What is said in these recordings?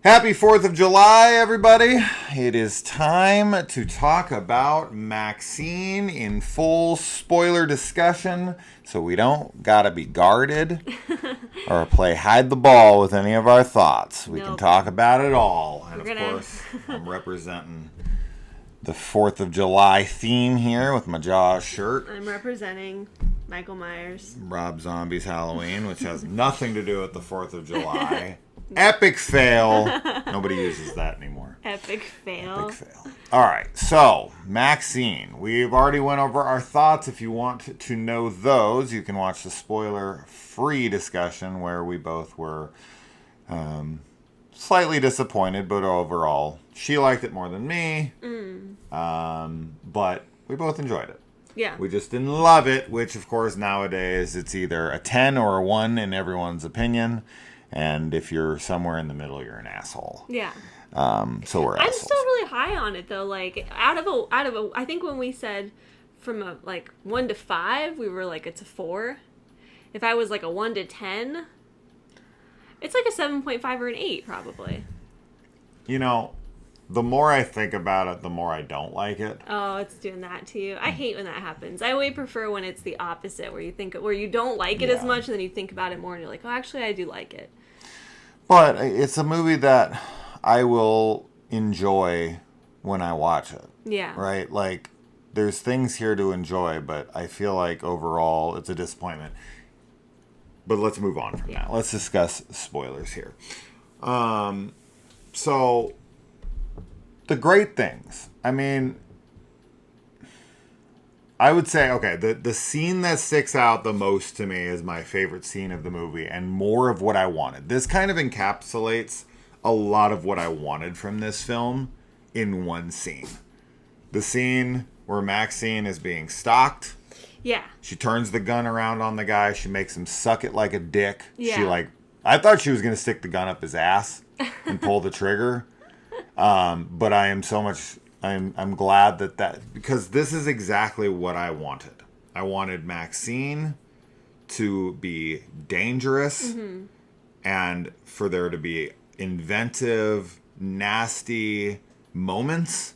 Happy 4th of July, everybody. It is time to talk about Maxine in full spoiler discussion, so we don't gotta be guarded or play hide the ball with any of our thoughts. We can talk about it all. And of course, I'm representing the 4th of July theme here with my Jaws shirt. I'm representing Michael Myers. Rob Zombie's Halloween, which has nothing to do with the 4th of July. Epic fail. Nobody uses that anymore. Epic fail. Epic fail. All right, so Maxine. We've already went over our thoughts. If you want to know those, you can watch the spoiler-free discussion where we both were slightly disappointed, but overall, she liked it more than me. But we both enjoyed it. Yeah. We just didn't love it, which, of course, nowadays it's either a 10 or a 1 in everyone's opinion. And if you're somewhere in the middle, you're an asshole. Yeah. So we're assholes. I'm still really high on it though. Like out of a, I think when we said from a 1 to 5, we were like it's a 4. If I was like a 1 to 10, it's like a 7.5 or an 8 probably. You know, the more I think about it, the more I don't like it. Oh, it's doing that to you. I hate when that happens. I way prefer when it's the opposite, where you don't like it as much, and then you think about it more, and you're like, oh, actually, I do like it. But it's a movie that I will enjoy when I watch it. Yeah. Right? Like, there's things here to enjoy, but I feel like overall it's a disappointment. But let's move on from that. Let's discuss spoilers here. So, the great things. I mean, I would say, okay, the scene that sticks out the most to me is my favorite scene of the movie and more of what I wanted. This kind of encapsulates a lot of what I wanted from this film in one scene. The scene where Maxine is being stalked. Yeah. She turns the gun around on the guy. She makes him suck it like a dick. Yeah. I thought she was going to stick the gun up his ass and pull the trigger. But I am so much... I'm glad that because this is exactly what I wanted. I wanted Maxine to be dangerous and for there to be inventive, nasty moments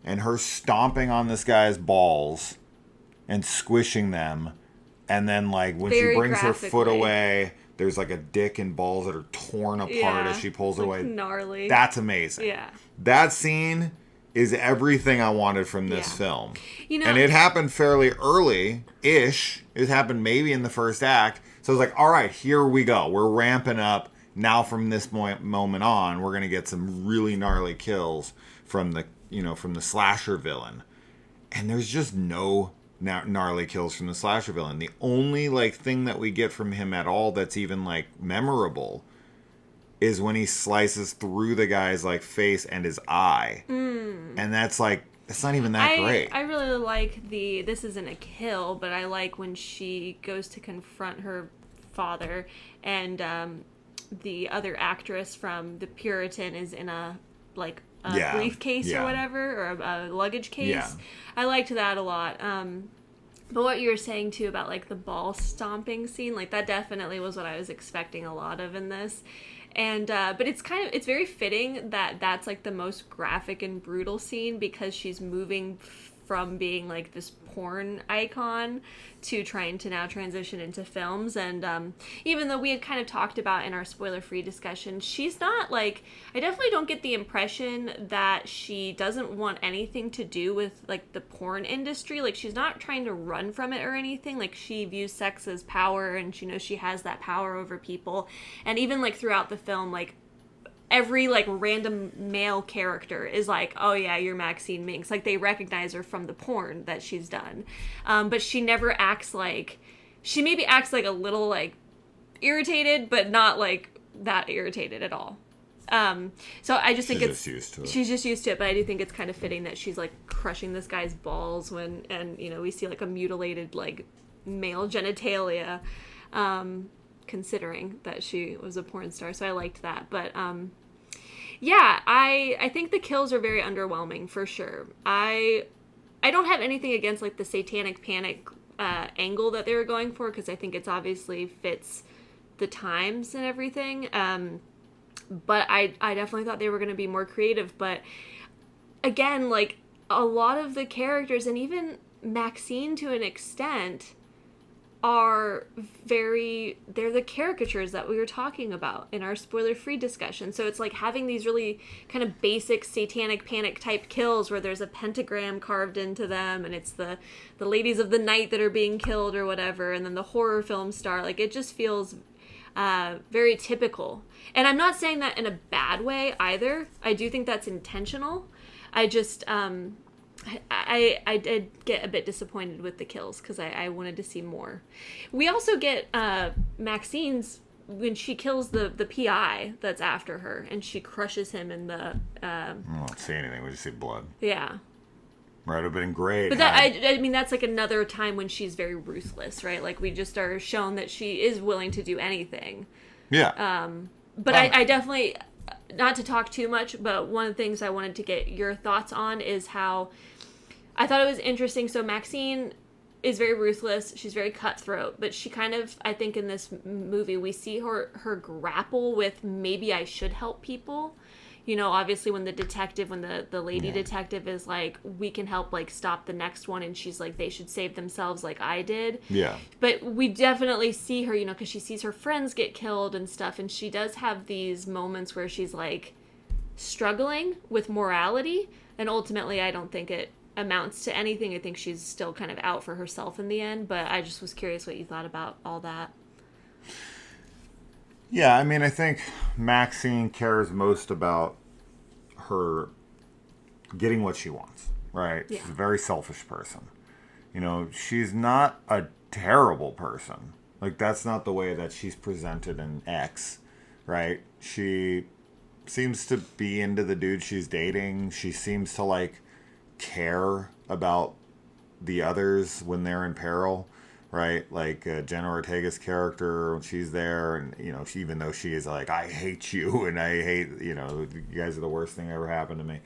and her stomping on this guy's balls and squishing them. And then when Very she brings her foot graphically. away, there's like a dick and balls that are torn apart as she pulls away. Gnarly. That's amazing. Yeah. That scene is everything I wanted from this film. You know, and it happened fairly early-ish. It happened maybe in the first act. So I was like, all right, here we go. We're ramping up. Now from this moment on, we're going to get some really gnarly kills from the slasher villain. And there's just no gnarly kills from the slasher villain. The only thing that we get from him at all that's even memorable is when he slices through the guy's face and his eye. And that's it's not even that great. I really like this isn't a kill, but I like when she goes to confront her father and the other actress from The Puritan is in a briefcase or whatever, or a luggage case. Yeah. I liked that a lot. But what you were saying too about the ball stomping scene, that definitely was what I was expecting a lot of in this. And but it's very fitting that that's the most graphic and brutal scene because she's moving from being this porn icon to trying to now transition into films. And even though we had kind of talked about in our spoiler-free discussion, she's not I definitely don't get the impression that she doesn't want anything to do with the porn industry. She's not trying to run from it or anything. She views sex as power and she knows she has that power over people. And even throughout the film, every random male character is oh yeah, you're Maxine Minx. They recognize her from the porn that she's done. But she never acts she maybe acts a little irritated, but not that irritated at all. So I just think she's just used to it. But I do think it's kind of fitting that she's crushing this guy's balls and we see a mutilated male genitalia, considering that she was a porn star. So I liked that. But yeah, I think the kills are very underwhelming for sure. I don't have anything against the satanic panic angle that they were going for, because I think it's obviously fits the times and everything. But I definitely thought they were going to be more creative. But again, like, a lot of the characters, and even Maxine to an extent, are they're the caricatures that we were talking about in our spoiler-free discussion. So it's like having these really kind of basic satanic panic type kills where there's a pentagram carved into them, and it's the ladies of the night that are being killed or whatever, and then the horror film star. Like, it just feels very typical. And I'm not saying that in a bad way either. I do think that's intentional. I just I did get a bit disappointed with the kills because I wanted to see more. We also get Maxine's, when she kills the PI that's after her, and she crushes him in the... I don't see anything. We just see blood. Yeah. Right, it'd have been great. But that, I mean, that's like another time when she's very ruthless, right? Like, we just are shown that she is willing to do anything. Yeah. But I definitely... Not to talk too much, but one of the things I wanted to get your thoughts on is how I thought it was interesting. So Maxine is very ruthless. She's very cutthroat, but she kind of, I think in this movie, we see her grapple with, maybe I should help people. You know, obviously when the lady detective is like, we can help, like, stop the next one, and she's like, they should save themselves like I did. Yeah. But we definitely see her, you know, because she sees her friends get killed and stuff, and she does have these moments where she's, like, struggling with morality, and ultimately I don't think it amounts to anything. I think she's still kind of out for herself in the end, but I just was curious what you thought about all that. Yeah, I mean, I think Maxine cares most about her getting what she wants, right? Yeah. She's a very selfish person. You know, she's not a terrible person. Like, that's not the way that she's presented in X, right? She seems to be into the dude she's dating. She seems to, like, care about the others when they're in peril. Right, like Jenna Ortega's character, when she's there, and, you know, even though she is like, I hate you, and I hate, you know, you guys are the worst thing that ever happened to me.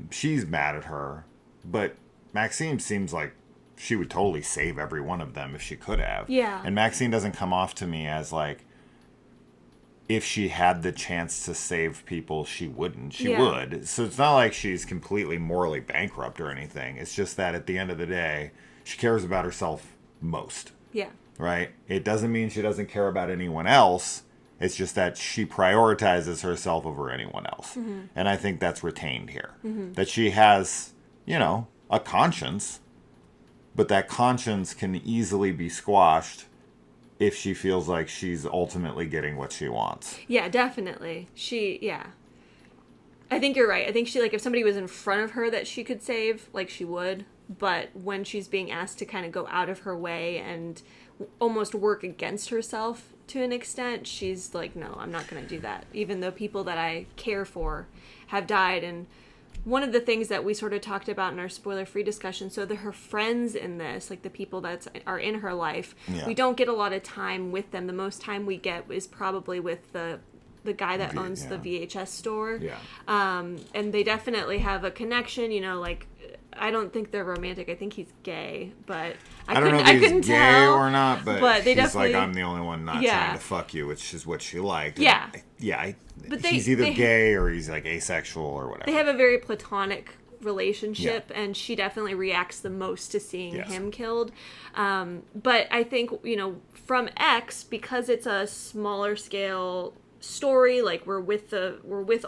She's mad at her, but Maxine seems like she would totally save every one of them if she could have. Yeah. And Maxine doesn't come off to me as like, if she had the chance to save people, she wouldn't. She would. So it's not like she's completely morally bankrupt or anything. It's just that at the end of the day, she cares about herself most. Yeah. Right? It doesn't mean she doesn't care about anyone else. It's just that she prioritizes herself over anyone else. Mm-hmm. And I think that's retained here. Mm-hmm. That she has, you know, a conscience, but that conscience can easily be squashed if she feels like she's ultimately getting what she wants. Yeah, definitely. I think you're right. I think she, like, if somebody was in front of her that she could save, like, she would. But when she's being asked to kind of go out of her way and almost work against herself to an extent, she's like, no, I'm not going to do that. Even though people that I care for have died. And one of the things that we sort of talked about in our spoiler-free discussion, so her friends in this, like the people that are in her life, we don't get a lot of time with them. The most time we get is probably with the guy that owns the VHS store. Yeah. And they definitely have a connection, you know, like, I don't think they're romantic. I think he's gay, but I don't know if he's gay tell, or not. But they he's like, I'm the only one not trying to fuck you, which is what she liked. Yeah, but he's either gay or he's like asexual or whatever. They have a very platonic relationship, and she definitely reacts the most to seeing him killed. But I think, you know, from X, because it's a smaller scale story, like we're with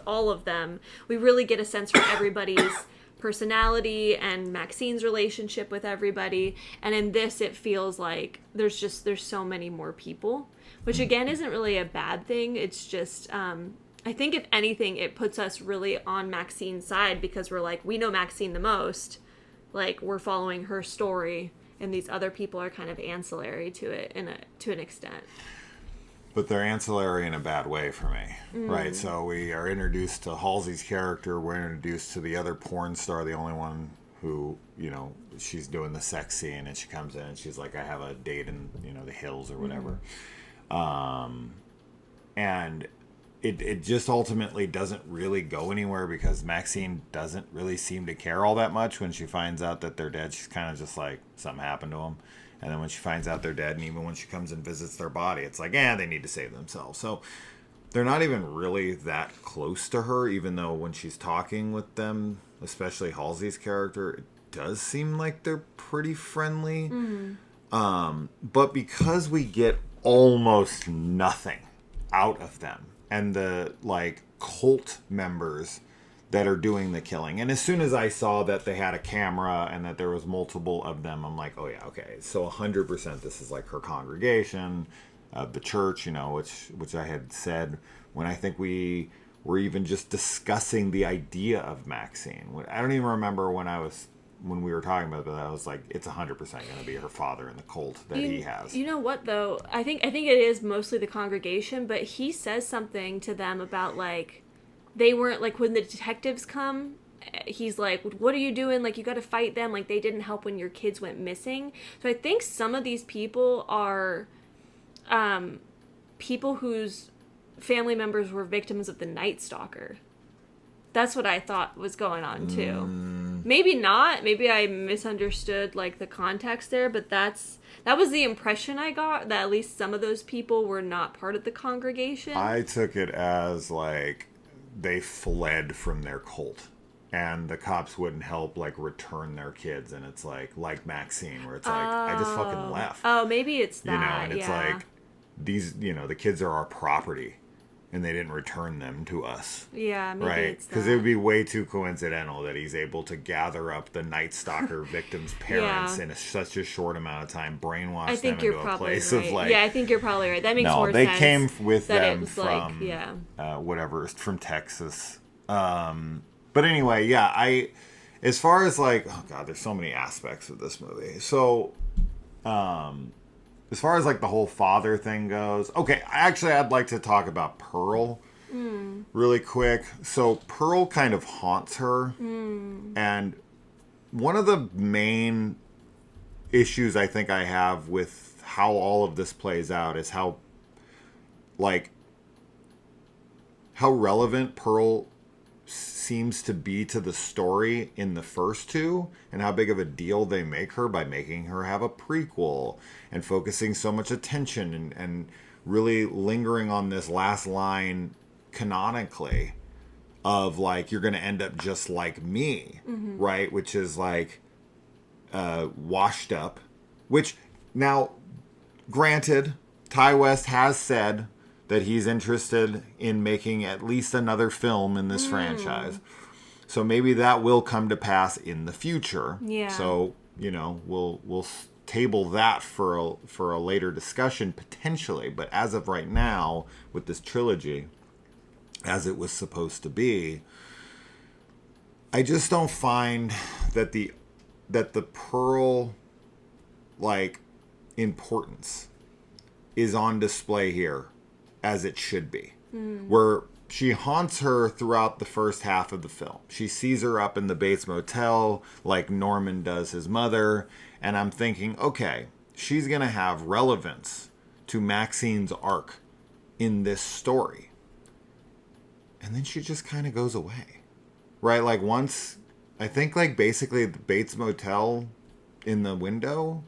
all of them, we really get a sense for everybody's personality and Maxine's relationship with everybody. And in this, it feels like there's so many more people, which again isn't really a bad thing. It's just I think if anything, it puts us really on Maxine's side, because we're like, we know Maxine the most, like we're following her story, and these other people are kind of ancillary to it to an extent. But they're ancillary in a bad way for me, right? So we are introduced to Halsey's character. We're introduced to the other porn star, the only one who, you know, she's doing the sex scene, and she comes in and she's like, I have a date in, you know, the hills or whatever. And it just ultimately doesn't really go anywhere, because Maxine doesn't really seem to care all that much when she finds out that they're dead. She's kind of just like, something happened to them. And then when she finds out they're dead, and even when she comes and visits their body, it's like, they need to save themselves. So they're not even really that close to her, even though when she's talking with them, especially Halsey's character, it does seem like they're pretty friendly. But because we get almost nothing out of them and the like cult members that are doing the killing, and as soon as I saw that they had a camera and that there was multiple of them, I'm like, oh yeah, okay, so 100% this is like her congregation, the church, you know, which I had said when I think we were even just discussing the idea of Maxine. I don't even remember when we were talking about that. I was like, it's 100% going to be her father in the cult that he has. You know what though? I think it is mostly the congregation, but he says something to them about like they weren't like when the detectives come. He's like, what are you doing? Like, you got to fight them. Like, they didn't help when your kids went missing. So I think some of these people are people whose family members were victims of the Night Stalker. That's what I thought was going on too. Maybe not. Maybe I misunderstood like the context there, but that was the impression I got, that at least some of those people were not part of the congregation. I took it as like they fled from their cult and the cops wouldn't help like return their kids, and it's like Maxine, where it's like, I just fucking left. Oh, maybe it's that. You know, and it's like these, you know, the kids are our property and they didn't return them to us. Yeah, maybe right? it's that. Because it would be way too coincidental that he's able to gather up the Night Stalker victims' parents in such a short amount of time, brainwash them into a place of like... Yeah, I think you're probably right. That makes more sense. No, they came with them from, like, whatever, from Texas. But anyway, yeah, as far as like, oh God, there's so many aspects of this movie. So, as far as like the whole father thing goes, okay, I'd like to talk about Pearl really quick. So Pearl kind of haunts her, and one of the main issues I think I have with how all of this plays out is how relevant Pearl seems to be to the story in the first two, and how big of a deal they make her by making her have a prequel and focusing so much attention and really lingering on this last line canonically of like, you're going to end up just like me, right? Which is like washed up, which now granted, Ty West has said that he's interested in making at least another film in this franchise. So maybe that will come to pass in the future. Yeah. So, you know, we'll table that for a later discussion potentially. But as of right now, with this trilogy, as it was supposed to be, I just don't find that the Pearl like importance is on display here as it should be. Where she haunts her throughout the first half of the film. She sees her up in the Bates Motel like Norman does his mother, and I'm thinking, okay, she's gonna have relevance to Maxine's arc in this story. And then she just kind of goes away. Right? Like once, I think like basically the Bates Motel in the window,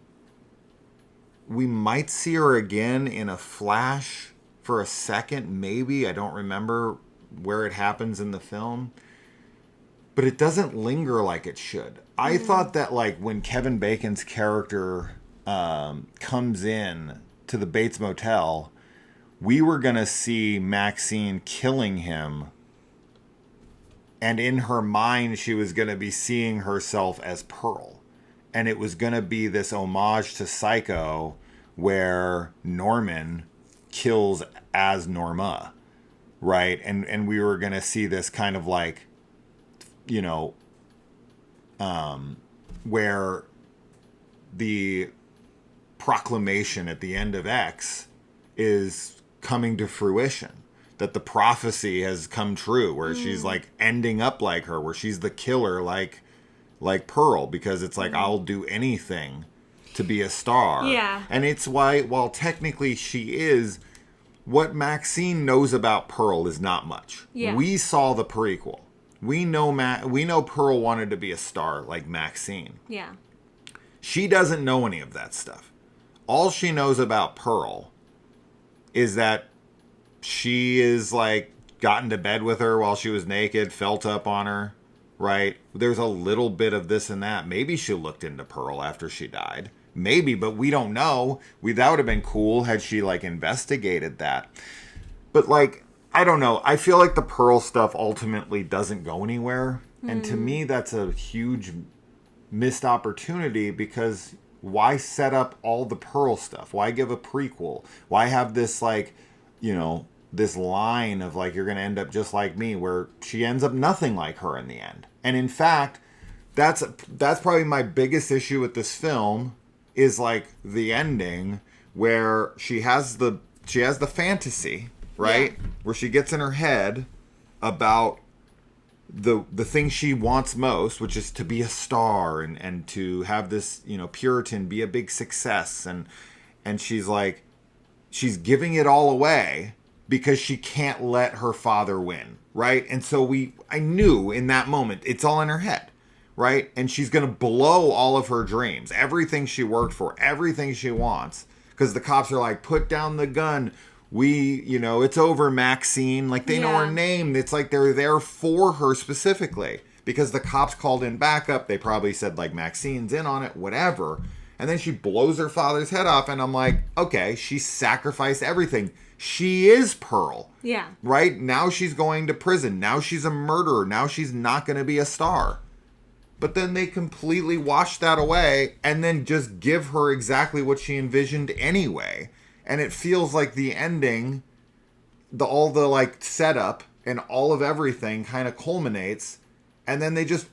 we might see her again in a flash for a second, maybe. I don't remember where it happens in the film. But it doesn't linger like it should. I thought that like when Kevin Bacon's character comes in to the Bates Motel, we were going to see Maxine killing him. And in her mind, she was going to be seeing herself as Pearl. And it was going to be this homage to Psycho where Norman kills as Norma, right? And we were going to see this kind of like, you know, where the proclamation at the end of X is coming to fruition. That the prophecy has come true, where she's like ending up like her, where she's the killer like Pearl, because it's like, I'll do anything to be a star. Yeah. And it's why, while technically she is, what Maxine knows about Pearl is not much. Yeah. We saw the prequel. We know Pearl wanted to be a star like Maxine. Yeah. She doesn't know any of that stuff. All she knows about Pearl is that she is like got into bed with her while she was naked, felt up on her, right? There's a little bit of this and that. Maybe she looked into Pearl after she died. Maybe, but we don't know. That would have been cool had she like investigated that. But like, I don't know. I feel like the Pearl stuff ultimately doesn't go anywhere. And to me, that's a huge missed opportunity, because why set up all the Pearl stuff? Why give a prequel? Why have this like, this line of like, you're going to end up just like me, where she ends up nothing like her in the end. And in fact, that's probably my biggest issue with this film, is like the ending where she has the fantasy, right? Yeah. Where she gets in her head about the thing she wants most, which is to be a star and to have this, Puritan be a big success. And she's like, she's giving it all away because she can't let her father win, right? And so I knew in that moment, it's all in her head, right? And she's going to blow all of her dreams, everything she worked for, everything she wants, because the cops are like, put down the gun. It's over, Maxine. Like, they know her name. It's like they're there for her specifically, because the cops called in backup. They probably said, like, Maxine's in on it, whatever. And then she blows her father's head off. And I'm like, okay, she sacrificed everything. She is Pearl. Yeah. Right? Now she's going to prison. Now she's a murderer. Now she's not going to be a star. But then they completely wash that away and then just give her exactly what she envisioned anyway. And it feels like the ending, all the like setup and all of everything kind of culminates. And then they just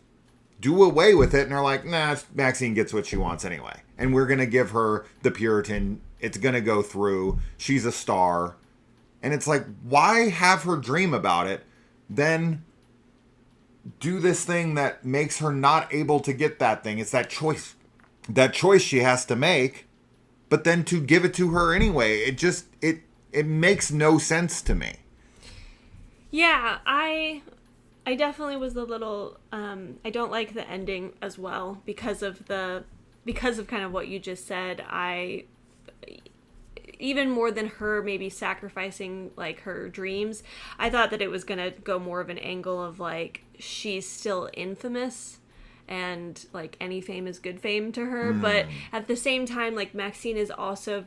do away with it. And they're like, nah, Maxine gets what she wants anyway. And we're going to give her the Puritan. It's going to go through. She's a star. And it's like, why have her dream about it? Then do this thing that makes her not able to get that thing. It's that choice. That choice she has to make. But then to give it to her anyway, it makes no sense to me. Yeah, I definitely was a little I don't like the ending as well because of kind of what you just said. Even more than her maybe sacrificing like her dreams, I thought that it was gonna go more of an angle of like she's still infamous and like any fame is good fame to her. But at the same time, like Maxine is also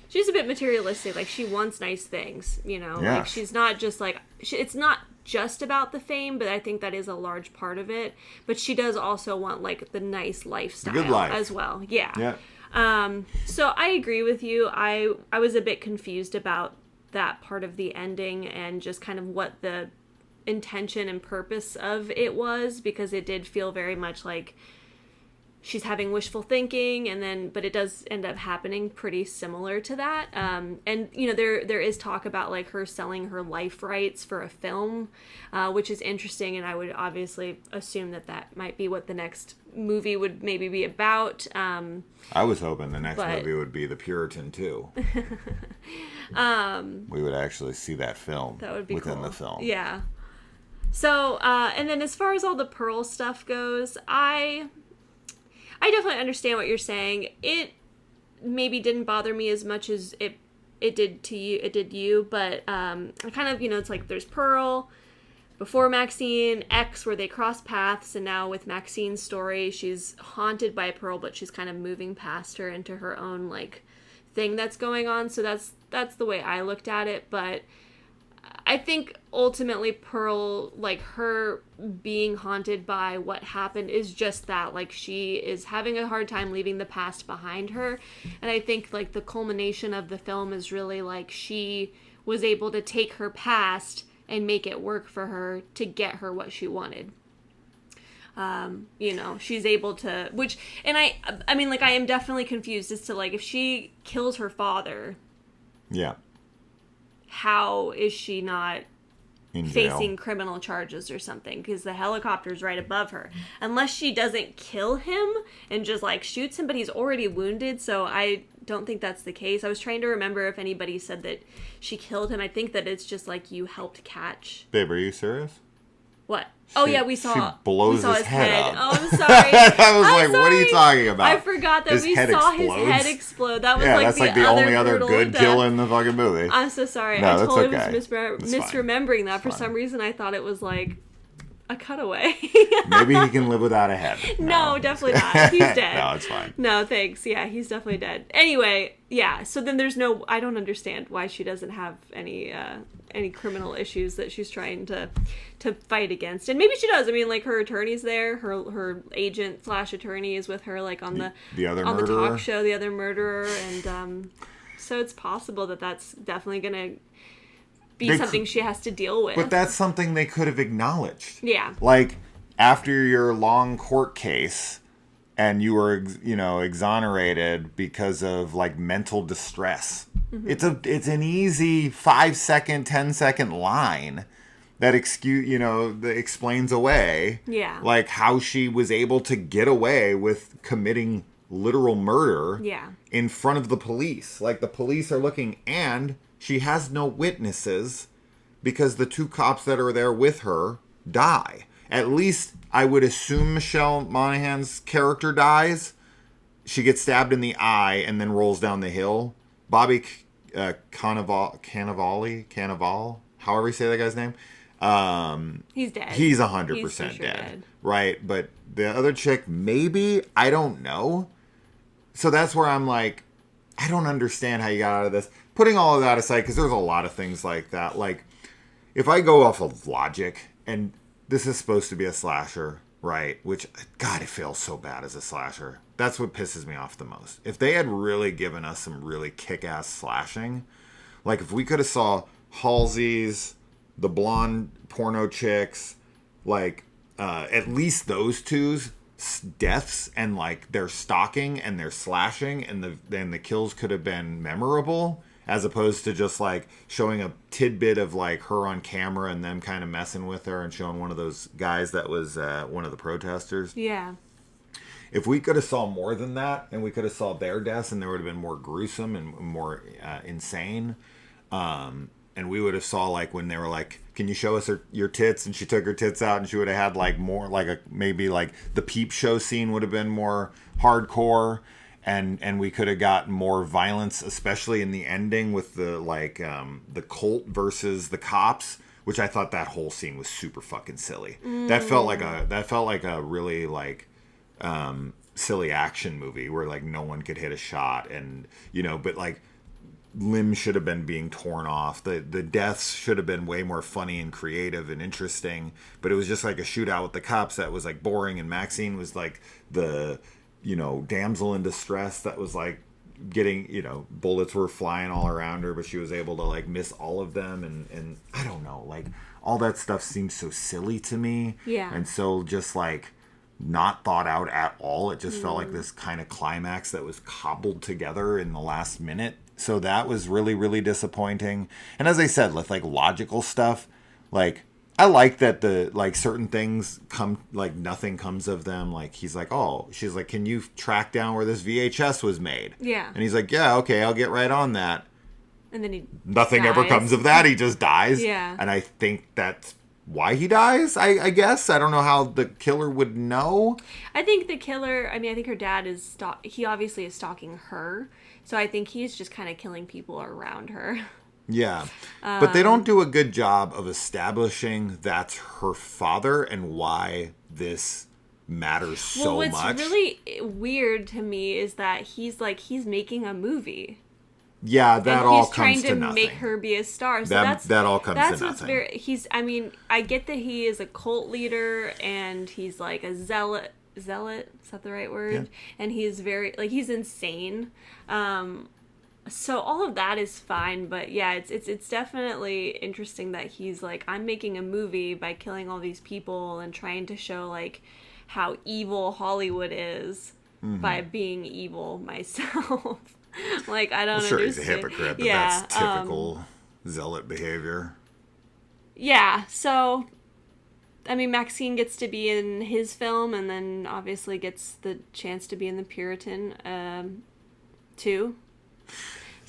she's a bit materialistic. Like she wants nice things, like she's not just like, it's not just about the fame, but I think that is a large part of it. But she does also want like the nice lifestyle, good life as well. Yeah. So I agree with you. I was a bit confused about that part of the ending and just kind of what the intention and purpose of it was, because it did feel very much like she's having wishful thinking, but it does end up happening pretty similar to that. And there is talk about like her selling her life rights for a film, which is interesting, and I would obviously assume that might be what the next movie would maybe be about. I was hoping the next movie would be The Puritan too. We would actually see that film. That would be within cool. The film. Yeah. So, and then as far as all the Pearl stuff goes, I definitely understand what you're saying. It maybe didn't bother me as much as it did you, but I kind of, it's like there's Pearl before Maxine, X, where they cross paths, and now with Maxine's story, she's haunted by Pearl, but she's kind of moving past her into her own like thing that's going on. So that's the way I looked at it, but I think ultimately Pearl, like her being haunted by what happened is just that, like she is having a hard time leaving the past behind her. And I think like the culmination of the film is really like she was able to take her past and make it work for her to get her what she wanted. She's able to, I mean, like I am definitely confused as to like if she kills her father. Yeah. How is she not facing criminal charges or something? Because the helicopter's right above her. Unless she doesn't kill him and just like shoots him, but he's already wounded. So I don't think that's the case. I was trying to remember if anybody said that she killed him. I think that it's just like you helped catch. Babe, are you serious? What? Oh yeah, we saw. She blows we saw his head up. Oh, I'm sorry. I was like, what are you talking about? I forgot that we saw his head explode. That was that's like the only other good death. kill in the fucking movie. I'm so sorry. No, I that's totally okay. was misremembering that. For some reason, I thought it was like a cutaway. Maybe he can live without a head. No, definitely not. He's dead. No, it's fine. No, thanks. Yeah, he's definitely dead. Anyway, yeah. So then there's no. I don't understand why she doesn't have any criminal issues that she's trying to fight against. And maybe she does. I mean, like, her attorney's there. Her agent / attorney is with her, like, on the other on murderer. the talk show, the other murderer, and so it's possible that that's definitely gonna be something she has to deal with. But that's something they could have acknowledged. Yeah. Like, after your long court case and you were, exonerated because of, like, mental distress. Mm-hmm. It's an easy 5-second, 10-second line that that explains away. Yeah. Like, how she was able to get away with committing literal murder. Yeah. In front of the police. Like, the police are looking, and she has no witnesses because the 2 cops that are there with her die. At least I would assume Michelle Monaghan's character dies. She gets stabbed in the eye and then rolls down the hill. Bobby Cannavale, however you say that guy's name. He's dead. He's 100% dead. Right? But the other chick, maybe, I don't know. So that's where I'm like, I don't understand how you got out of this. Putting all of that aside, because there's a lot of things like that. Like, if I go off of logic, and this is supposed to be a slasher, right? Which, God, it feels so bad as a slasher. That's what pisses me off the most. If they had really given us some really kick-ass slashing, like if we could have saw Halsey's, the blonde porno chicks, like at least those two's deaths, and like their stalking and their slashing, and the kills could have been memorable, as opposed to just like showing a tidbit of like her on camera and them kind of messing with her and showing one of those guys that was one of the protesters. Yeah. If we could have saw more than that, and we could have saw their deaths, and they would have been more gruesome and more insane, and we would have saw like when they were like, "Can you show us your tits?" and she took her tits out, and she would have had like more like maybe like the peep show scene would have been more hardcore, and we could have gotten more violence, especially in the ending with the like the cult versus the cops, which I thought that whole scene was super fucking silly. That felt like a really like silly action movie where like no one could hit a shot, and but like limbs should have been being torn off. The deaths should have been way more funny and creative and interesting, but it was just like a shootout with the cops that was like boring, and Maxine was like the damsel in distress that was like getting bullets were flying all around her, but she was able to like miss all of them, and I don't know, like all that stuff seems so silly to me. Yeah. And so just like not thought out at all. It just felt like this kind of climax that was cobbled together in the last minute. So that was really, really disappointing. And as I said, with like logical stuff, like I like that the like certain things come, like nothing comes of them. Like he's like, oh, she's like, can you track down where this VHS was made? Yeah. And he's like, yeah, okay, I'll get right on that. And then nothing ever comes of that. He just dies. Yeah. And I think that's why he dies, I guess. I don't know how the killer would know. I think the killer, I think her dad is, he obviously is stalking her. So I think he's just kind of killing people around her. Yeah. But they don't do a good job of establishing that's her father and why this matters so much. Well, what's really weird to me is that he's making a movie. Yeah, that all comes to nothing. He's trying to make her be a star. So that all comes to nothing. I get that he is a cult leader and he's like a zealot. Zealot? Is that the right word? Yeah. And he's very, like, he's insane. So all of that is fine, but yeah, it's definitely interesting that he's like, I'm making a movie by killing all these people and trying to show like how evil Hollywood is by being evil myself. Like, I don't understand. He's a hypocrite, but that's typical zealot behavior. Yeah, so Maxine gets to be in his film, and then obviously gets the chance to be in the Puritan too.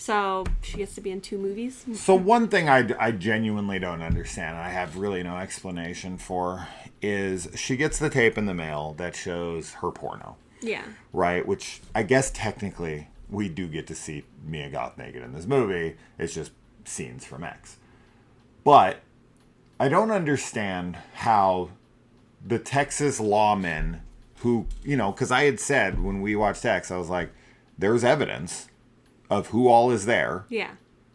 So she gets to be in 2 movies. So one thing I genuinely don't understand, and I have really no explanation for, is she gets the tape in the mail that shows her porno. Yeah. Right? Which I guess technically we do get to see Mia Goth naked in this movie. It's just scenes from X. But I don't understand how the Texas lawmen who, because I had said when we watched X, I was like, there's evidence of who all is there. Yeah.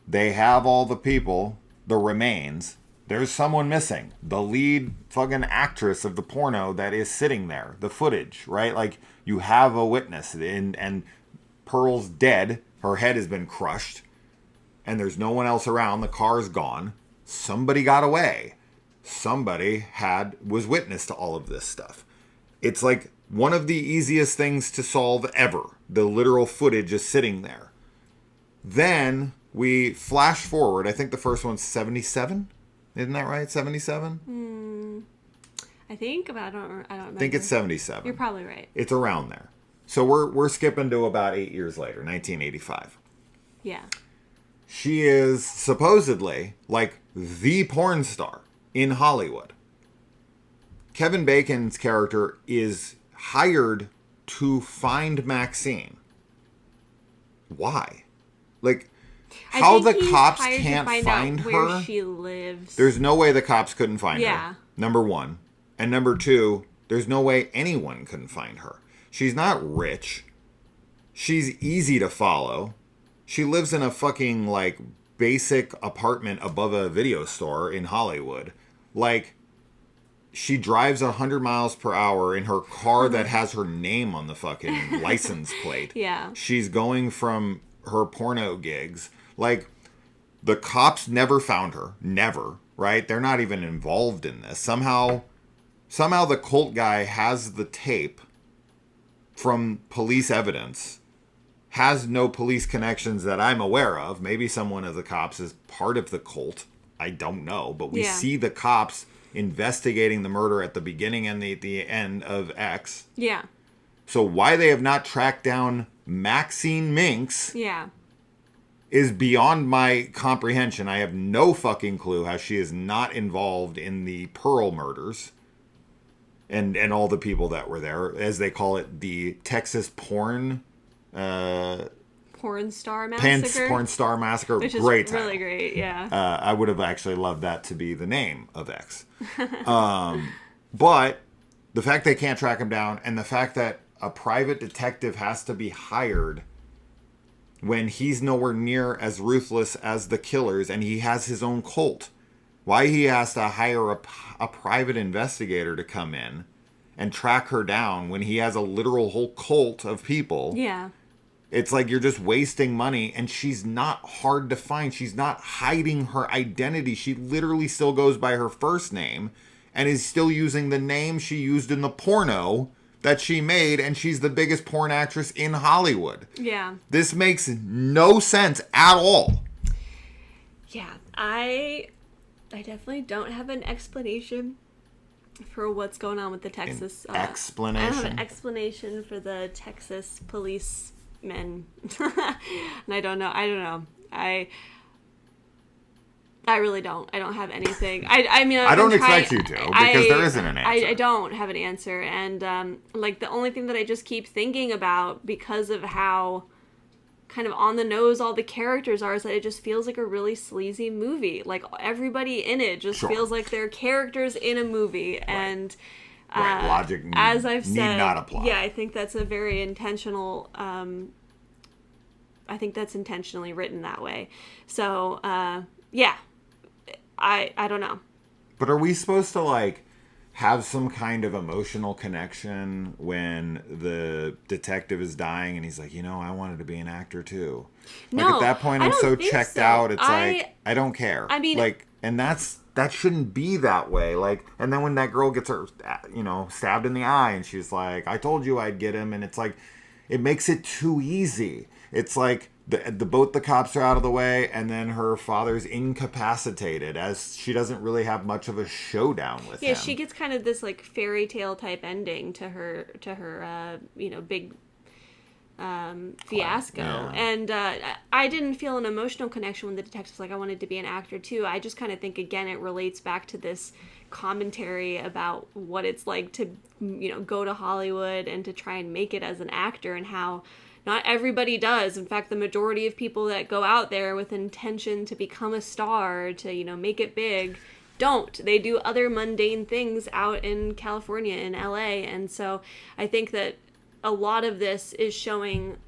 They have all the people, the remains. There's someone missing. The lead fucking actress of the porno that is sitting there. The footage, right? Like, you have a witness. And Pearl's dead. Her head has been crushed. And there's no one else around. The car's gone. Somebody got away. Somebody was witness to all of this stuff. It's like one of the easiest things to solve ever. The literal footage is sitting there. Then we flash forward. I think the first one's 77. Isn't that right? 77? I think, but I don't remember. I think it's 77. You're probably right. It's around there. So we're skipping to about 8 years later, 1985. Yeah. She is supposedly like the porn star in Hollywood. Kevin Bacon's character is hired to find Maxine. Why? Like, how the cops can't find her? Where she lives. There's no way the cops couldn't find Yeah. her. Number one. And number two, there's no way anyone couldn't find her. She's not rich. She's easy to follow. She lives in a fucking, like, basic apartment above a video store in Hollywood. Like, she drives 100 miles per hour in her car that has her name on the fucking license plate. Yeah. She's going from her porno gigs. Like, the cops never found her. Never. Right? They're not even involved in this. Somehow the cult guy has the tape from police evidence. Has no police connections that I'm aware of. Maybe someone of the cops is part of the cult. I don't know. But we see the cops investigating the murder at the beginning and the end of X. Yeah. So why they have not tracked down Maxine Minx is beyond my comprehension. I have no fucking clue how she is not involved in the Pearl murders and all the people that were there. As they call it, the Texas Porn Star Massacre. Porn Star Massacre. Which is great really title. Great, yeah. I would have actually loved that to be the name of X. But the fact they can't track him down, and the fact that a private detective has to be hired when he's nowhere near as ruthless as the killers, and he has his own cult. Why he has to hire a private investigator to come in and track her down when he has a literal whole cult of people. Yeah. It's like you're just wasting money, and she's not hard to find. She's not hiding her identity. She literally still goes by her first name and is still using the name she used in the porno that she made, and she's the biggest porn actress in Hollywood. Yeah. This makes no sense at all. Yeah, I definitely don't have an explanation for what's going on with the Texas... explanation? I don't have an explanation for the Texas policemen. And I don't know. I really don't. I don't have anything. I mean, I don't expect you to, because there isn't an answer. I don't have an answer. And, like, the only thing that I just keep thinking about, because of how kind of on the nose all the characters are, is that it just feels like a really sleazy movie. Like, everybody in it just feels like they're characters in a movie. Right. And logic as I've said, need not apply. Yeah, I think that's a very intentional... I think that's intentionally written that way. So, yeah. I don't know. But are we supposed to, like, have some kind of emotional connection when the detective is dying and he's like, I wanted to be an actor too? No, like, at that point, I'm so checked out. It's like, I don't care. I mean... Like, and that shouldn't be that way. Like, and then when that girl gets her, stabbed in the eye and she's like, I told you I'd get him. And it's like, it makes it too easy. It's like, both the cops are out of the way, and then her father's incapacitated, as she doesn't really have much of a showdown with him. Yeah, she gets kind of this, like, fairy tale type ending to her big fiasco. Yeah. And I didn't feel an emotional connection when the detective's like, I wanted to be an actor too. I just kind of think, again, it relates back to this commentary about what it's like to, go to Hollywood and to try and make it as an actor, and how not everybody does. In fact, the majority of people that go out there with intention to become a star, to, make it big, don't. They do other mundane things out in California, in LA. And so I think that a lot of this is showing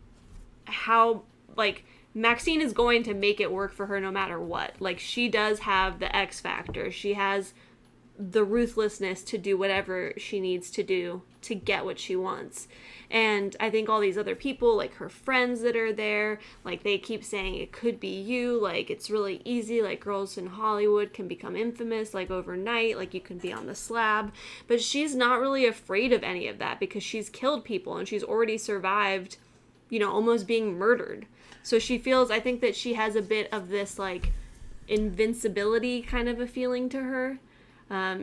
how, like, Maxine is going to make it work for her no matter what. Like, she does have the X factor. She has the ruthlessness to do whatever she needs to do to get what she wants. And I think all these other people, like her friends that are there, like, they keep saying it could be you, like, it's really easy, like, girls in Hollywood can become infamous, like, overnight, like, you can be on the slab. But she's not really afraid of any of that, because she's killed people and she's already survived, almost being murdered. So she feels, I think that she has a bit of this, like, invincibility kind of a feeling to her.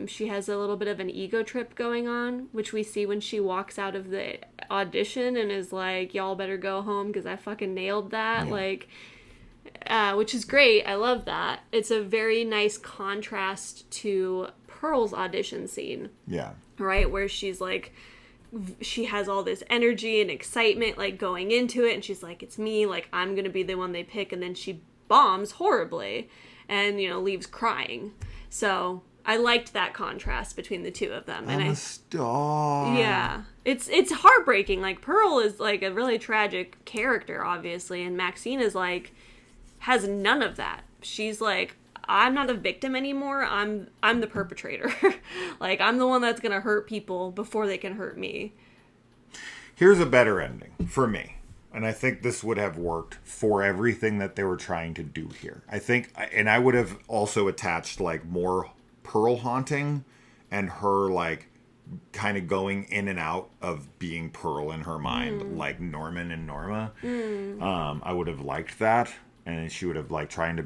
She has a little bit of an ego trip going on, which we see when she walks out of the audition and is like, y'all better go home because I fucking nailed that. Yeah. Which is great. I love that. It's a very nice contrast to Pearl's audition scene. Yeah. Right? Where she's like, she has all this energy and excitement, like, going into it. And she's like, it's me. Like, I'm going to be the one they pick. And then she bombs horribly and, leaves crying. So I liked that contrast between the two of them. I'm a star. Yeah. It's heartbreaking. Like, Pearl is, like, a really tragic character, obviously, and Maxine is, like, has none of that. She's like, I'm not a victim anymore. I'm the perpetrator. Like, I'm the one that's going to hurt people before they can hurt me. Here's a better ending for me. And I think this would have worked for everything that they were trying to do here. I think, and I would have also attached, like, more Pearl haunting and her, like, kind of going in and out of being Pearl in her mind, like Norman and Norma. I would have liked that, and she would have, like, trying to,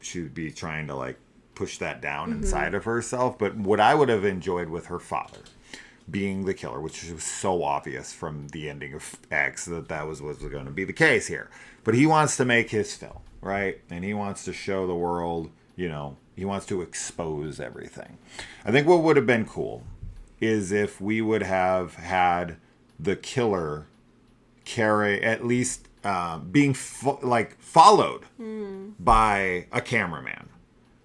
she would be trying to, like, push that down inside of herself. But what I would have enjoyed with her father being the killer, which was so obvious from the ending of X that was going to be the case here. But he wants to make his film, right? And he wants to show the world, he wants to expose everything. I think what would have been cool is if we would have had the killer carry, at least being followed by a cameraman,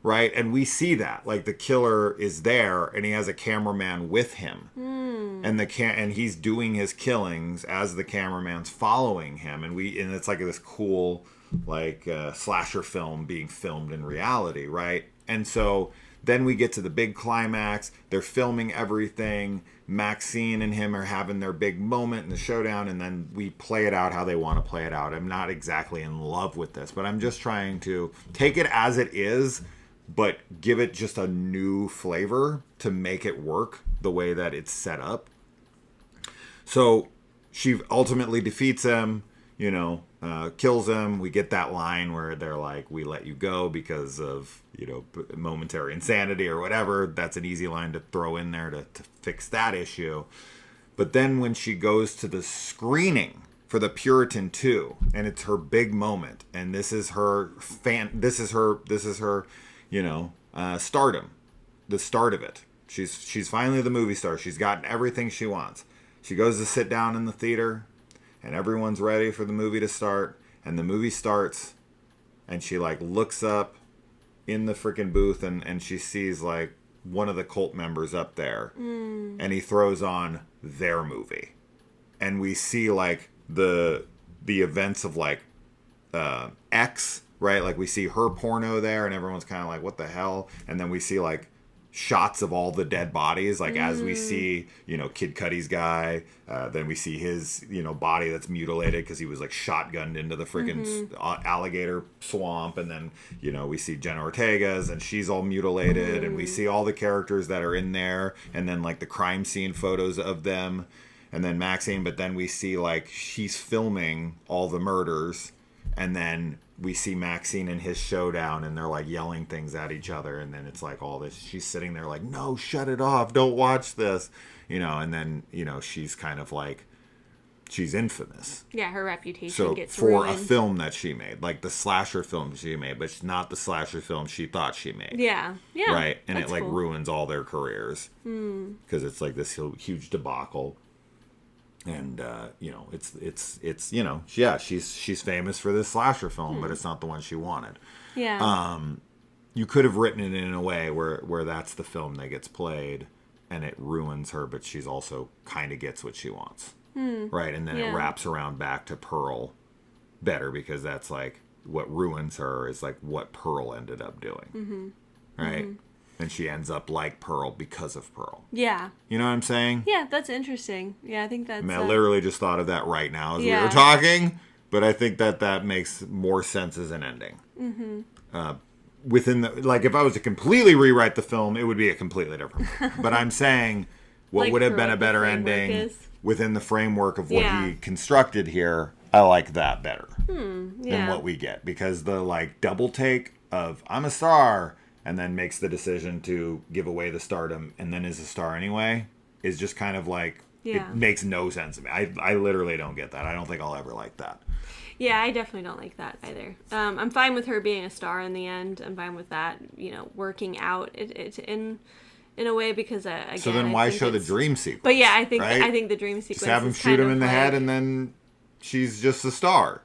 right? And we see that, like, the killer is there and he has a cameraman with him, and and he's doing his killings as the cameraman's following him, and it's like this cool, like, slasher film being filmed in reality, right? And so then we get to the big climax. They're filming everything. Maxine and him are having their big moment in the showdown, and then we play it out how they want to play it out. I'm not exactly in love with this, but I'm just trying to take it as it is, but give it just a new flavor to make it work the way that it's set up. So she ultimately defeats him, kills him. We get that line where they're like, we let you go because of, momentary insanity or whatever. That's an easy line to throw in there to fix that issue. But then when she goes to the screening for the Puritan 2, and it's her big moment, and this is her stardom, the start of it. She's finally the movie star. She's gotten everything she wants. She goes to sit down in the theater, and everyone's ready for the movie to start, and the movie starts, and she, like, looks up in the freaking booth, and she sees, like, one of the cult members up there, and he throws on their movie, and we see, like, the events of, like, X, right? Like, we see her porno there, and everyone's kind of like, what the hell? And then we see, like, shots of all the dead bodies, like, as we see, Kid Cudi's guy, then we see his, body that's mutilated because he was, like, shotgunned into the freaking alligator swamp, and then, we see Jenna Ortega's, and she's all mutilated, and we see all the characters that are in there, and then, like, the crime scene photos of them, and then Maxine, but then we see, like, she's filming all the murders, and then we see Maxine in his showdown, and they're, like, yelling things at each other, and then it's like all this, she's sitting there like, no, shut it off, don't watch this, and then, she's kind of like, she's infamous. Yeah, her reputation So gets for ruined. a film that she made, like the slasher film she made, but it's not the slasher film she thought she made. Yeah. Right, and it that's like cool. ruins all their careers because it's like this huge debacle. And it's she's famous for this slasher film, but it's not the one she wanted. Yeah. You could have written it in a way where that's the film that gets played and it ruins her, but she's also kind of gets what she wants. Right, and then it wraps around back to Pearl better because that's like what ruins her is like what Pearl ended up doing. Right? And she ends up like Pearl because of Pearl. Yeah. You know what I'm saying? Yeah, that's interesting. Yeah, I think that's... I mean, I literally just thought of that right now as we Yeah. were talking, but I think that makes more sense as an ending. Within the... Like, if I was to completely rewrite the film, it would be a completely different film. But I'm saying what Like would have for been what a the better framework ending is. within the framework of what Yeah. he constructed here, I like that better than Yeah. what we get. Because the, like, double take of, I'm a star... and then makes the decision to give away the stardom and then is a star anyway, is just kind of like, Yeah. it makes no sense to me. I literally don't get that. I don't think I'll ever like that. Yeah, I definitely don't like that either. I'm fine with her being a star in the end. I'm fine with that, working out it in a way because, again... So then I why think show the it's- dream sequence? But yeah, I think right? the dream sequence Just have him is shoot kind him of in the like, head and then she's just a star.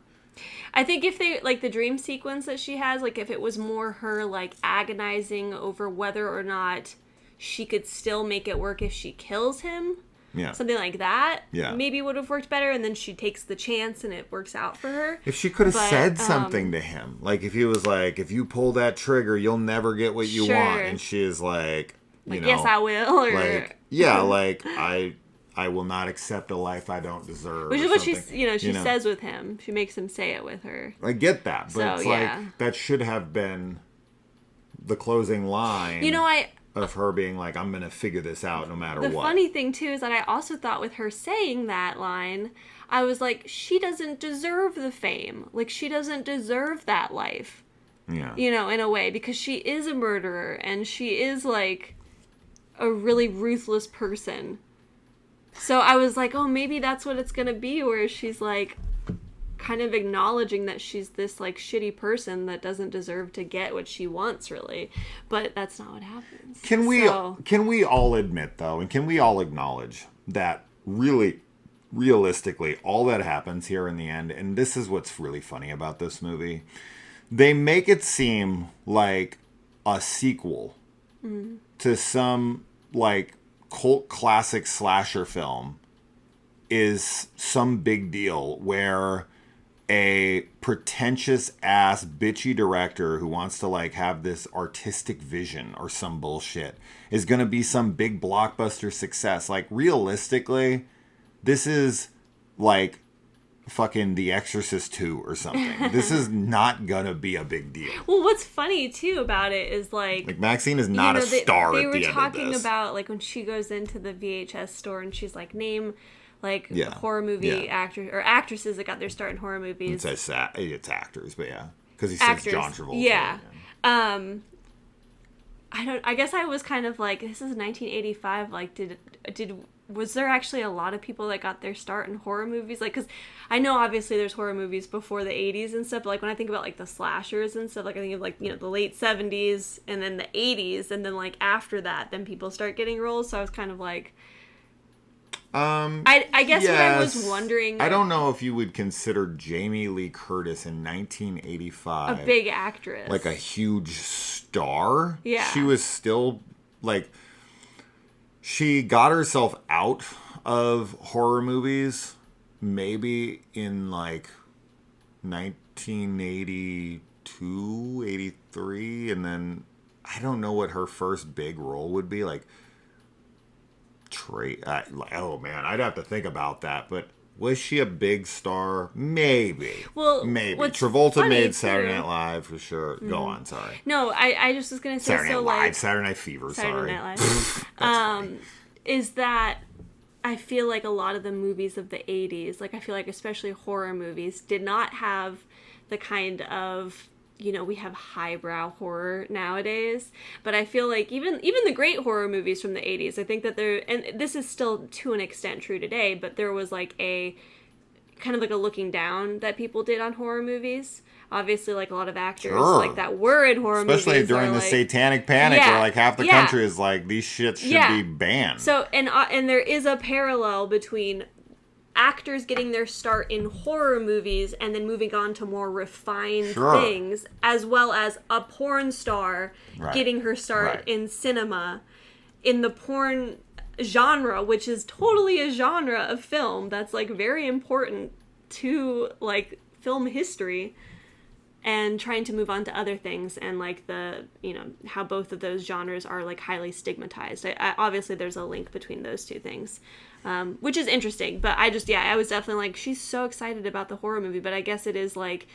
I think if they, like, the dream sequence that she has, like, if it was more her, like, agonizing over whether or not she could still make it work if she kills him, Yeah. something like that, Yeah. maybe would have worked better, and then she takes the chance and it works out for her. If she could have But, said something to him, like if he was like, if you pull that trigger, you'll never get what you Sure. want. And she is like, you know. Yes, I will, or... Like, yeah, like, I will not accept a life I don't deserve. Which or is what something. she says with him. She makes him say it with her. I get that, but So, it's yeah. like that should have been the closing line of her being like, I'm going to figure this out no matter The what. funny thing, too, is that I also thought with her saying that line, I was like, she doesn't deserve the fame. Like, she doesn't deserve that life. Yeah. In a way, because she is a murderer, and she is, like, a really ruthless person. So I was like, oh, maybe that's what it's going to be, where she's, like, kind of acknowledging that she's this, like, shitty person that doesn't deserve to get what she wants, really. But that's not what happens. Can we all admit, though, and can we all acknowledge that really, realistically, all that happens here in the end, and this is what's really funny about this movie, they make it seem like a sequel to some, like, cult classic slasher film is some big deal where a pretentious ass bitchy director who wants to like have this artistic vision or some bullshit is going to be some big blockbuster success. Like realistically, this is like fucking The Exorcist 2 or something. This is not gonna be a big deal. Well, what's funny too about it is like Maxine is not a star they at were the end of talking this. about like when she goes into the VHS store and she's like, name like Yeah. horror movie Yeah. actors or actresses that got their start in horror movies. It's actors, but yeah, because he says John Travolta. Yeah. I guess I was kind of like, this is 1985. Like, was there actually a lot of people that got their start in horror movies? Like, because I know obviously there's horror movies before the 80s and stuff, but like when I think about like the slashers and stuff, like I think of like, the late 70s and then the 80s, and then like after that, then people start getting roles. So I was kind of like, I guess what I was wondering, I don't know if you would consider Jamie Lee Curtis in 1985 a big actress, like a huge star. Yeah. She was still like, she got herself out of horror movies maybe in like 1982, 83, and then I don't know what her first big role would be. Like, oh man, I'd have to think about that. But was she a big star? Maybe. Well, maybe. what's Travolta funny, made Saturday too- Night Live for sure. Go on, sorry. No, I just was gonna say Saturday Night so Live, like Saturday Night Fever. Saturday sorry. Night Live. Is that I feel like a lot of the movies of the 80s, like I feel like especially horror movies, did not have the kind of, we have highbrow horror nowadays, but I feel like even the great horror movies from the 80s, I think that and this is still to an extent true today, but there was like a kind of like a looking down that people did on horror movies. Obviously, like a lot of actors Sure. like that were in horror movies. Especially during the like, satanic panic where like half the yeah. country is like, these shits should Yeah. be banned. So, and there is a parallel between actors getting their start in horror movies and then moving on to more refined Sure. things, as well as a porn star Right. getting her start Right. in cinema, in the porn genre, which is totally a genre of film that's like very important to like film history, and trying to move on to other things, and like the, you know, how both of those genres are like highly stigmatized. I obviously there's a link between those two things, which is interesting. But I was definitely like, she's so excited about the horror movie, but I guess it is like,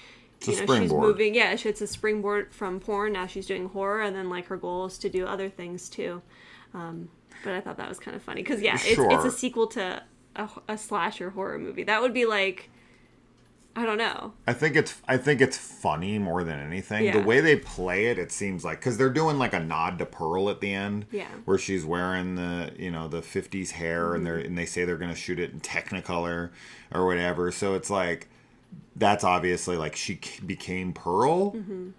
you know, she's moving. Yeah, it's a springboard from porn. Now she's doing horror, and then like her goal is to do other things too. But I thought that was kind of funny because it's a sequel to a slasher horror movie. That would be like, I don't know. I think it's funny more than anything. Yeah. The way they play it, it seems like, because they're doing like a nod to Pearl at the end, Yeah. where she's wearing the, you know, the 50s hair, and they say they're gonna shoot it in Technicolor or whatever. So it's like, that's obviously like she became Pearl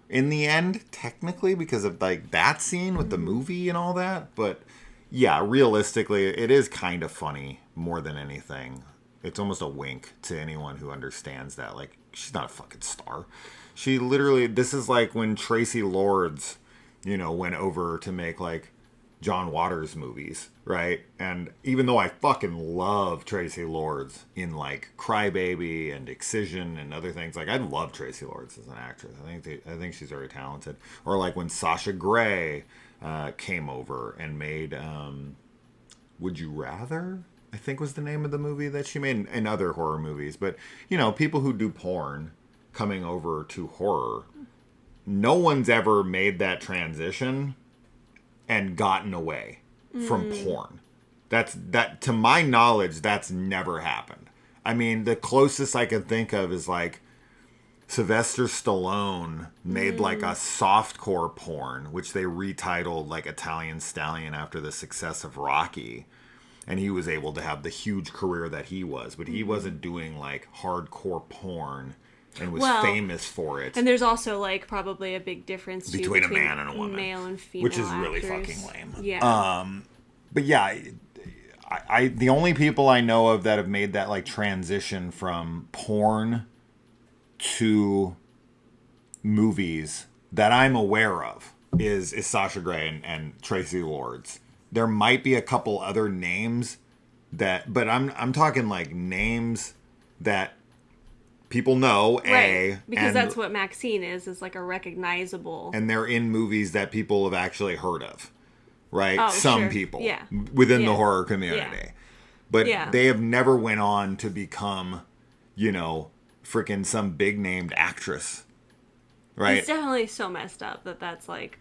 in the end, technically, because of like that scene with the movie and all that. But yeah, realistically, it is kind of funny more than anything. It's almost a wink to anyone who understands that. Like, she's not a fucking star. She literally, this is like when Tracy Lords, you know, went over to make like John Waters movies, right? And even though I fucking love Tracy Lords in like Crybaby and Excision and other things, like I love Tracy Lords as an actress. I think she's very talented. Or like when Sasha Grey came over and made Would You Rather? I think was the name of the movie that she made, and other horror movies. But, you know, people who do porn coming over to horror, no one's ever made that transition and gotten away from porn. That to my knowledge, that's never happened. I mean, the closest I can think of is like Sylvester Stallone made like a softcore porn, which they retitled like Italian Stallion after the success of Rocky. And he was able to have the huge career that he was. But he wasn't doing, like, hardcore porn and was famous for it. And there's also, like, probably a big difference between a man and a woman. Male and female which is really actors. fucking lame. Yeah. But yeah, I the only people I know of that have made that, like, transition from porn to movies that I'm aware of is Sasha Grey and Tracy Lords. There might be a couple other names but I'm talking like names that people know. Right. Because that's what Maxine is like a recognizable. And they're in movies that people have actually heard of, right? Oh, Some sure. people Yeah. within the horror community. Yeah. But they have never went on to become, you know, freaking some big named actress, right? It's definitely so messed up that's like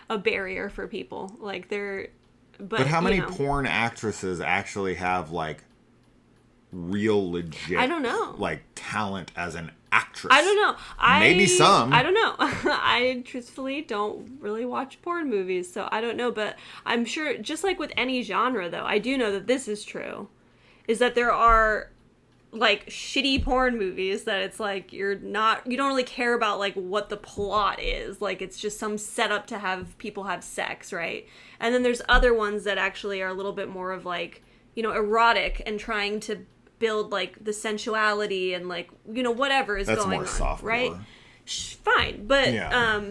a barrier for people. Like but how many you know, porn actresses actually have like real legit, I don't know, like talent as an actress? I don't know. Maybe some. I don't know. I truthfully don't really watch porn movies, so I don't know. But I'm sure, just like with any genre, though, I do know that this is true, is that there are like shitty porn movies that it's like you don't really care about like what the plot is, like it's just some setup to have people have sex, right? And then there's other ones that actually are a little bit more of like, you know, erotic and trying to build like the sensuality and like, you know, whatever is That's going more on, softcore. right? Fine, but Yeah.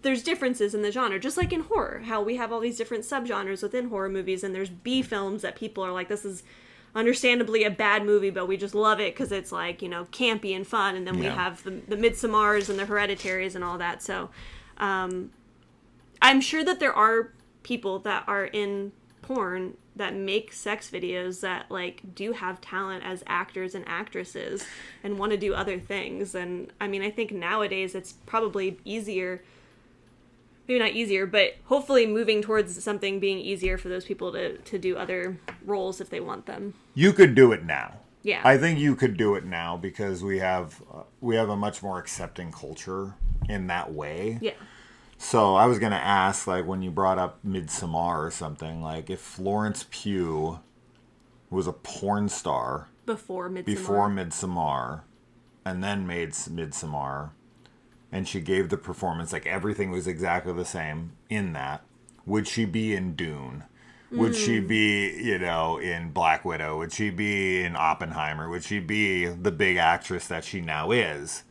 there's differences in the genre, just like in horror, how we have all these different subgenres within horror movies, and there's B films that people are like, this is understandably a bad movie, but we just love it because it's like, you know, campy and fun. And then we have the Midsommars and the Hereditaries and all that. So I'm sure that there are people that are in porn that make sex videos that like do have talent as actors and actresses and want to do other things. And I mean, I think nowadays it's probably easier, maybe not easier, but hopefully moving towards something being easier for those people to do other roles if they want them. You could do it now. Yeah. I think you could do it now because we have a much more accepting culture in that way. Yeah. So I was going to ask, like, when you brought up Midsommar or something, like, if Florence Pugh was a porn star before Midsommar. Before Midsommar, and then made Midsommar, and she gave the performance, like everything was exactly the same in that. Would she be in Dune? Would she be, in Black Widow? Would she be in Oppenheimer? Would she be the big actress that she now is?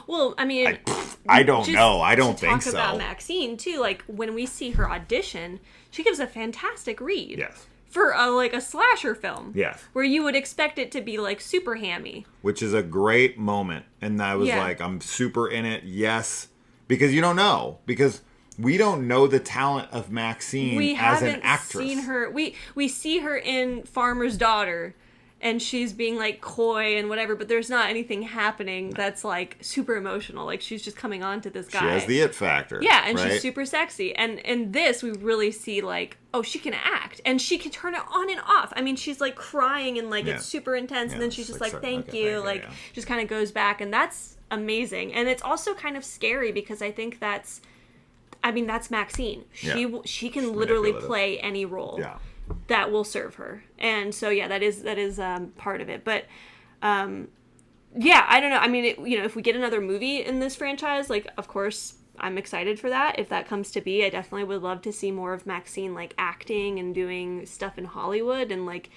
Well, I mean... I don't know. I don't think so. To talk about Maxine, too, like, when we see her audition, she gives a fantastic read. Yes. For a slasher film. Yes. Where you would expect it to be, like, super hammy. Which is a great moment. And I was like, I'm super in it. Yes. Because you don't know. Because... we don't know the talent of Maxine as an actress. We haven't seen her. We see her in Farmer's Daughter, and she's being, like, coy and whatever, but there's not anything happening that's, like, super emotional. Like, she's just coming on to this guy. She has the it factor. Yeah, and right? she's super sexy. And in this, we really see, like, oh, she can act. And she can turn it on and off. I mean, she's, like, crying, and, like, it's super intense, and then she's just like, thank you. Just kind of goes back, and that's amazing. And it's also kind of scary, because I think that's Maxine. She can literally play any role that will serve her. And so, that is part of it. But, I don't know. I mean, if we get another movie in this franchise, like, of course, I'm excited for that. If that comes to be, I definitely would love to see more of Maxine, like, acting and doing stuff in Hollywood. And, like,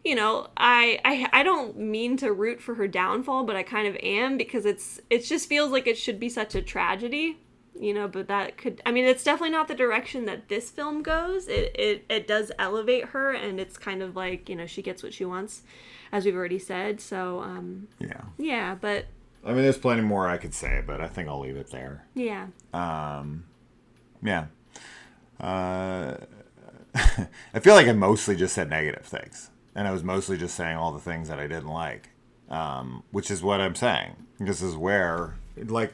I don't mean to root for her downfall, but I kind of am, because it just feels like it should be such a tragedy. But that could... I mean, it's definitely not the direction that this film goes. It does elevate her, and it's kind of like, she gets what she wants, as we've already said. So, yeah, but... I mean, there's plenty more I could say, but I think I'll leave it there. Yeah. Yeah. I feel like I mostly just said negative things. And I was mostly just saying all the things that I didn't like. Which is what I'm saying. This is where, like...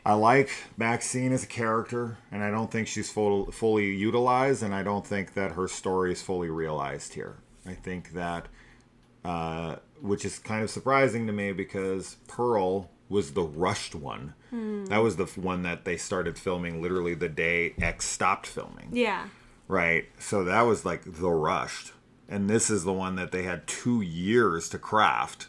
I like Maxine as a character, and I don't think she's fully utilized, and I don't think that her story is fully realized here. I think that, which is kind of surprising to me, because Pearl was the rushed one. That was the one that they started filming literally the day X stopped filming. Yeah. Right? So that was like the rushed. And this is the one that they had 2 years to craft,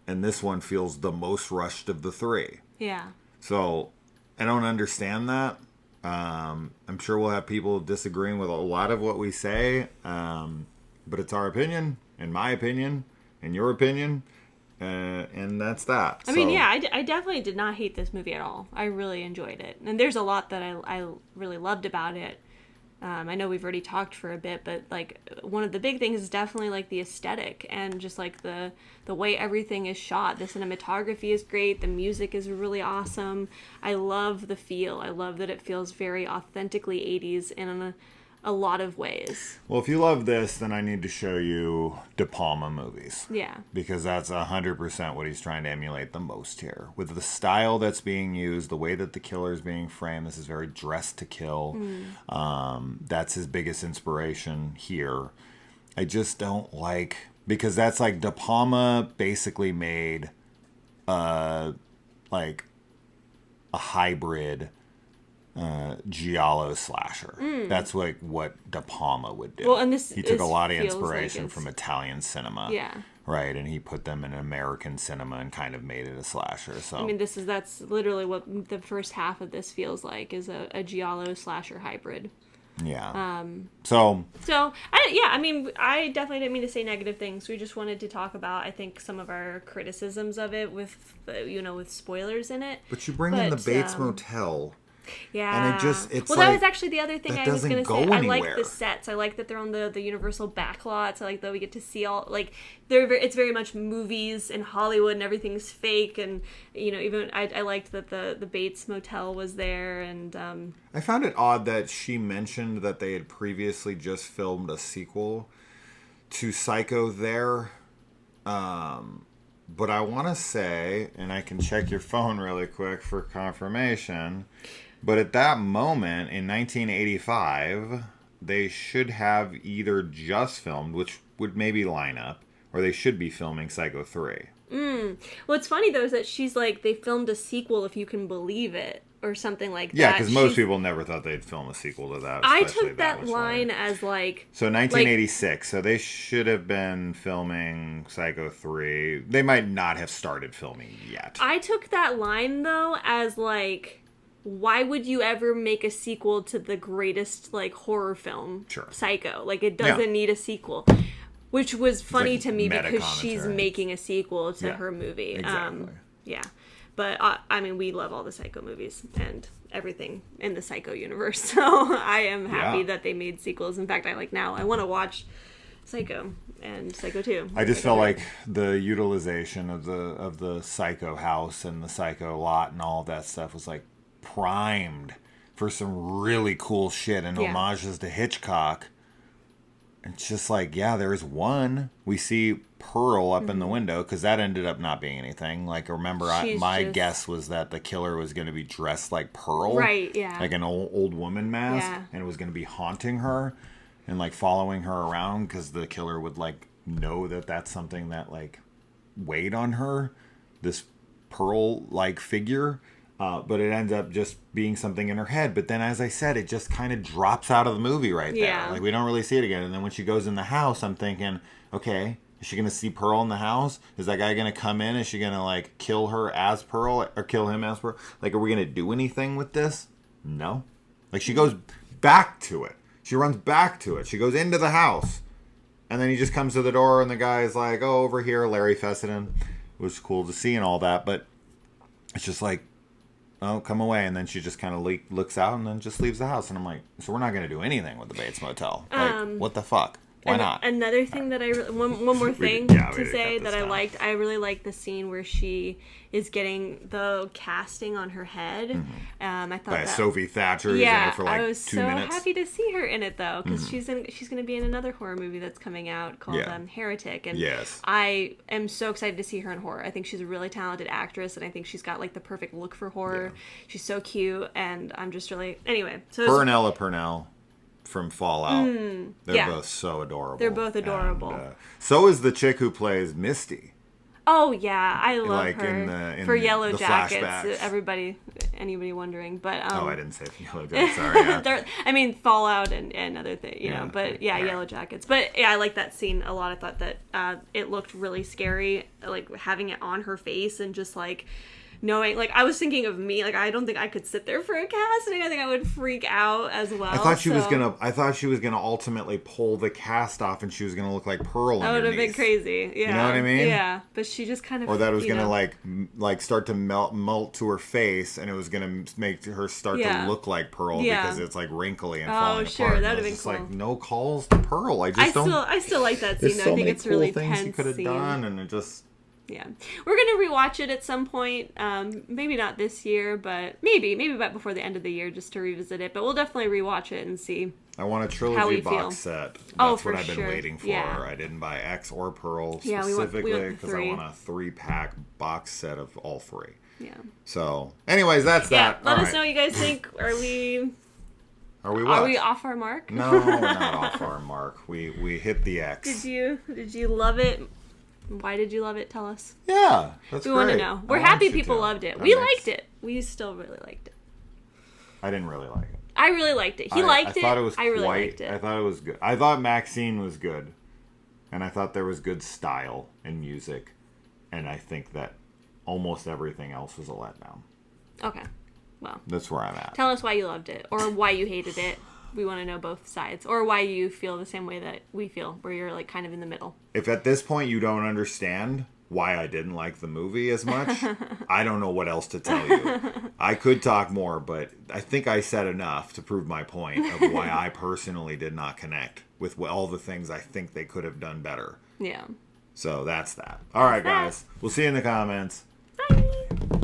and this one feels the most rushed of the three. Yeah. So, I don't understand that. I'm sure we'll have people disagreeing with a lot of what we say. But it's our opinion, and my opinion, and your opinion. And that's that. I mean, I definitely did not hate this movie at all. I really enjoyed it. And there's a lot that I really loved about it. I know we've already talked for a bit, but, like, one of the big things is definitely, like, the aesthetic and just, like, the way everything is shot. The cinematography is great. The music is really awesome. I love the feel. I love that it feels very authentically 80s in a lot of ways. Well, if you love this, then I need to show you De Palma movies. Yeah. Because that's 100% what he's trying to emulate the most here. With the style that's being used, the way that the killer is being framed, this is very dressed to kill. That's his biggest inspiration here. I just don't like... because that's like De Palma basically made like a hybrid... giallo slasher. That's like what De Palma would do. Well, and he took a lot of inspiration like from Italian cinema. Yeah. Right, and he put them in American cinema and kind of made it a slasher. So I mean, that's literally what the first half of this feels like, is a giallo slasher hybrid. Yeah. I mean, I definitely didn't mean to say negative things. We just wanted to talk about, I think, some of our criticisms of it with spoilers in it. But you bring in the Bates Motel. Yeah. And it's that was actually the other thing I was going to say. Anywhere. I like the sets. I like that they're on the Universal backlots. I like that we get to see all, like, it's very much movies and Hollywood and everything's fake. And, even I liked that the Bates Motel was there. And I found it odd that she mentioned that they had previously just filmed a sequel to Psycho there. But I want to say, and I can check your phone really quick for confirmation, but at that moment in 1985, they should have either just filmed, which would maybe line up, or they should be filming Psycho 3. What's funny, though, is that she's like, they filmed a sequel, if you can believe it. or something like Yeah, that. because most people never thought they'd film a sequel to that. I especially took that much line later. as like... So 1986, so they should have been filming Psycho 3. They might not have started filming yet. I took that line, though, as like... Why would you ever make a sequel to the greatest, like, horror film, Sure. Psycho? Like, it doesn't need a sequel. Which was funny like to me meta because she's commentary. making a sequel to Yeah, her movie. exactly. Yeah. But, I mean, we love all the Psycho movies and everything in the Psycho universe. So I am happy that they made sequels. In fact, I want to watch Psycho and Psycho 2. I just Psycho felt 3. like the utilization of the Psycho house and the Psycho lot and all of that stuff was like primed for some really cool shit and homages to Hitchcock. It's just like, yeah, there's one. We see Pearl up in the window because that ended up not being anything. Like, remember, my guess was that the killer was going to be dressed like Pearl. Right, yeah. Like an old woman mask. Yeah. And it was going to be haunting her and, like, following her around because the killer would, like, know that that's something that, like, weighed on her. This Pearl-like figure. But it ends up just being something in her head. But then, as I said, it just kind of drops out of the movie right there. Yeah. Like, we don't really see it again. And then when she goes in the house, I'm thinking, okay, is she going to see Pearl in the house? Is that guy going to come in? Is she going to, like, kill her as Pearl? Or kill him as Pearl? Like, are we going to do anything with this? No. Like, she goes back to it. She runs back to it. She goes into the house. And then he just comes to the door, and the guy's like, oh, over here, Larry Fessenden. It was cool to see and all that. But it's just like, oh, come away. And then she just kind of looks out and then just leaves the house. And I'm like, so we're not going to do anything with the Bates Motel. Like, what the fuck? Why not? Another thing that one more thing to say that I liked, I really liked the scene where she is getting the casting on her head. I thought By that, Sophie Thatcher, who's in it for like I was 2 so minutes. happy to see her in it though, because she's going to be in another horror movie that's coming out called Heretic, and Yes. I am so excited to see her in horror. I think she's a really talented actress, and I think she's got like the perfect look for horror. Yeah. She's so cute, and I'm just really So her and Ella Purnell from Fallout. They're both so adorable. They're both adorable. And, so is the chick who plays Misty. Oh yeah, I love like her in for Yellow the Jackets. flashbacks. Anybody wondering? But I didn't say Yellow Jackets. Sorry. Yeah. I mean Fallout and other things, you know. But yeah, Yellow Jackets. But yeah, I like that scene a lot. I thought that it looked really scary, like having it on her face and just like knowing, like, I was thinking of me, like, I don't think I could sit there for a casting. I think I would freak out as well. I thought she was gonna ultimately pull the cast off, and she was gonna look like Pearl. That would have been crazy. Yeah, you know what I mean? Yeah, but she just kind of, or that it was gonna like start to melt to her face, and it was gonna make her start to look like Pearl because it's like wrinkly and falling apart. Sure, that would have been just cool. Like no calls to Pearl. I still like that scene. So I think it's cool really things tense you could have scene. done, and it just. Yeah, we're gonna rewatch it at some point. Maybe not this year, but maybe right before the end of the year, just to revisit it. But we'll definitely rewatch it and see. I want a trilogy box set. That's what I've been waiting for. Yeah. I didn't buy X or Pearl we specifically want because I want a 3-pack box set of all 3. Yeah. So, anyways, that's that. Let us know what you guys think. Are we what? Are we off our mark? No, we're not off our mark. We hit the X. Did you love it? Why did you love it? Tell us. Yeah, that's great. We want to know. We're happy people loved it. We liked it. We still really liked it. I didn't really like it. I really liked it. He liked it. I thought it was I really liked it. I thought it was good. I thought Maxine was good. And I thought there was good style and music. And I think that almost everything else was a letdown. Okay. Well. That's where I'm at. Tell us why you loved it. Or why you hated it. We want to know both sides. Or why you feel the same way that we feel. Where you're like kind of in the middle. If at this point you don't understand why I didn't like the movie as much, I don't know what else to tell you. I could talk more, but I think I said enough to prove my point of why I personally did not connect with all the things I think they could have done better. Yeah. So that's that. All right, guys. We'll see you in the comments.